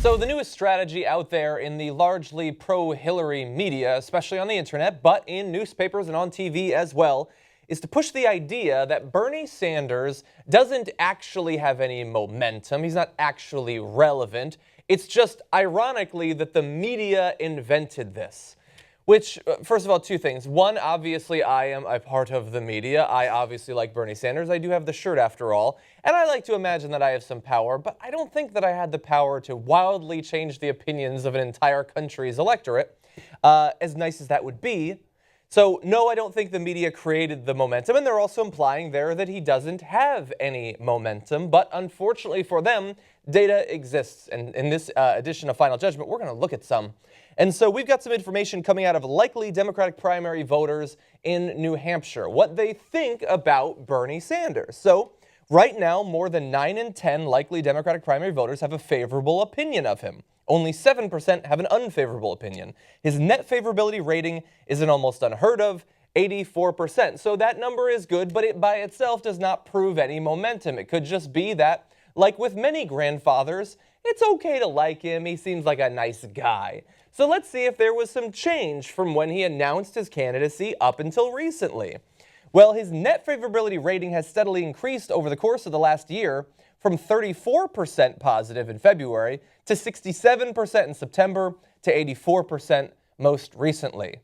So the newest strategy out there in the largely pro-Hillary media, especially on the internet, but in newspapers and on TV as well, is to push the idea that Bernie Sanders doesn't actually have any momentum. He's not actually relevant. It's just ironically that the media invented this. Which, first of all, two things. One, obviously, I am a part of the media. I obviously like Bernie Sanders. I do have the shirt, after all. And I like to imagine that I have some power, but I don't think that I had the power to wildly change the opinions of an entire country's electorate, as nice as that would be. So, no, I don't think the media created the momentum, and they're also implying there that he doesn't have any momentum. But unfortunately for them, data exists. And in this edition of Final Judgment, we're going to look at some. And so we've got some information coming out of likely Democratic primary voters in New Hampshire, what they think about Bernie Sanders. So right now, more than 9 in 10 likely Democratic primary voters have a favorable opinion of him. Only 7% have an unfavorable opinion. His net favorability rating is an almost unheard of 84%. So that number is good, but it by itself does not prove any momentum. It could just be that, like with many grandfathers, it's okay to like him. He seems like a nice guy. So let's see if there was some change from when he announced his candidacy up until recently. Well, his net favorability rating has steadily increased over the course of the last year from 34% positive in February to 67% in September to 84% most recently.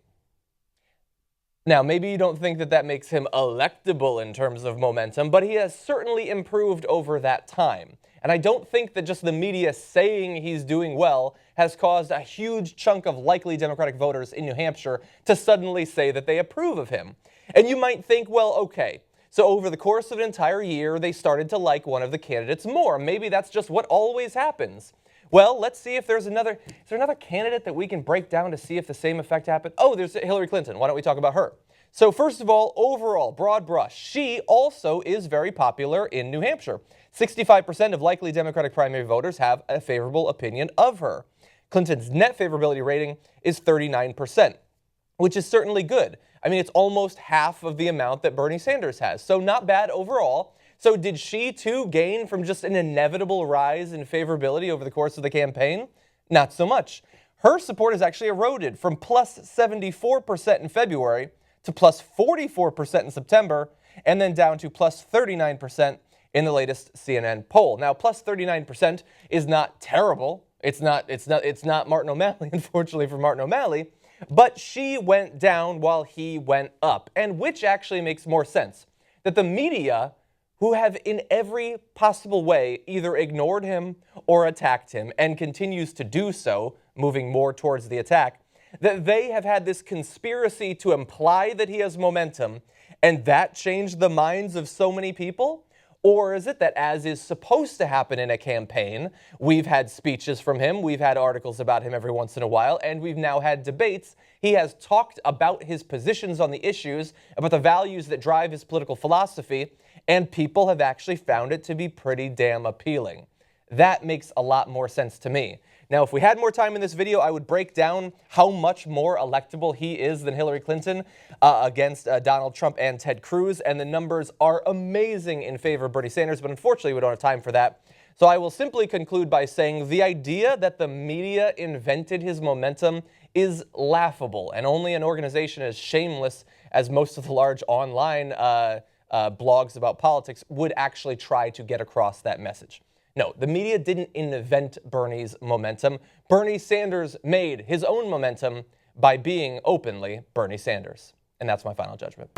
Now, maybe you don't think that that makes him electable in terms of momentum, but he has certainly improved over that time. And I don't think that just the media saying he's doing well has caused a huge chunk of likely Democratic voters in New Hampshire to suddenly say that they approve of him. And you might think, well, okay, so over the course of an entire year, they started to like one of the candidates more. Maybe that's just what always happens. Well, let's see if is there another candidate that we can break down to see if the same effect happened? Oh, there's Hillary Clinton. Why don't we talk about her? So first of all, overall, broad brush, she also is very popular in New Hampshire. 65% of likely Democratic primary voters have a favorable opinion of her. Clinton's net favorability rating is 39%, which is certainly good. I mean, it's almost half of the amount that Bernie Sanders has, so not bad overall. So did she, too, gain from just an inevitable rise in favorability over the course of the campaign? Not so much. Her support has actually eroded from plus 74% in February to plus 44% in September, and then down to plus 39% in the latest CNN poll. Now, plus 39% is not terrible. It's not Martin O'Malley, unfortunately for Martin O'Malley, but she went down while he went up. And which actually makes more sense? That the media, who have in every possible way either ignored him or attacked him, and continues to do so, moving more towards the attack, that they have had this conspiracy to imply that he has momentum, and that changed the minds of so many people? Or is it that, as is supposed to happen in a campaign, we've had speeches from him, we've had articles about him every once in a while, and we've now had debates. He has talked about his positions on the issues, about the values that drive his political philosophy, and people have actually found it to be pretty damn appealing. That makes a lot more sense to me. Now, if we had more time in this video, I would break down how much more electable he is than Hillary Clinton against Donald Trump and Ted Cruz, and the numbers are amazing in favor of Bernie Sanders, but unfortunately we don't have time for that. So I will simply conclude by saying the idea that the media invented his momentum is laughable, and only an organization as shameless as most of the large online blogs about politics would actually try to get across that message. No, the media didn't invent Bernie's momentum. Bernie Sanders made his own momentum by being openly Bernie Sanders. And that's my final judgment.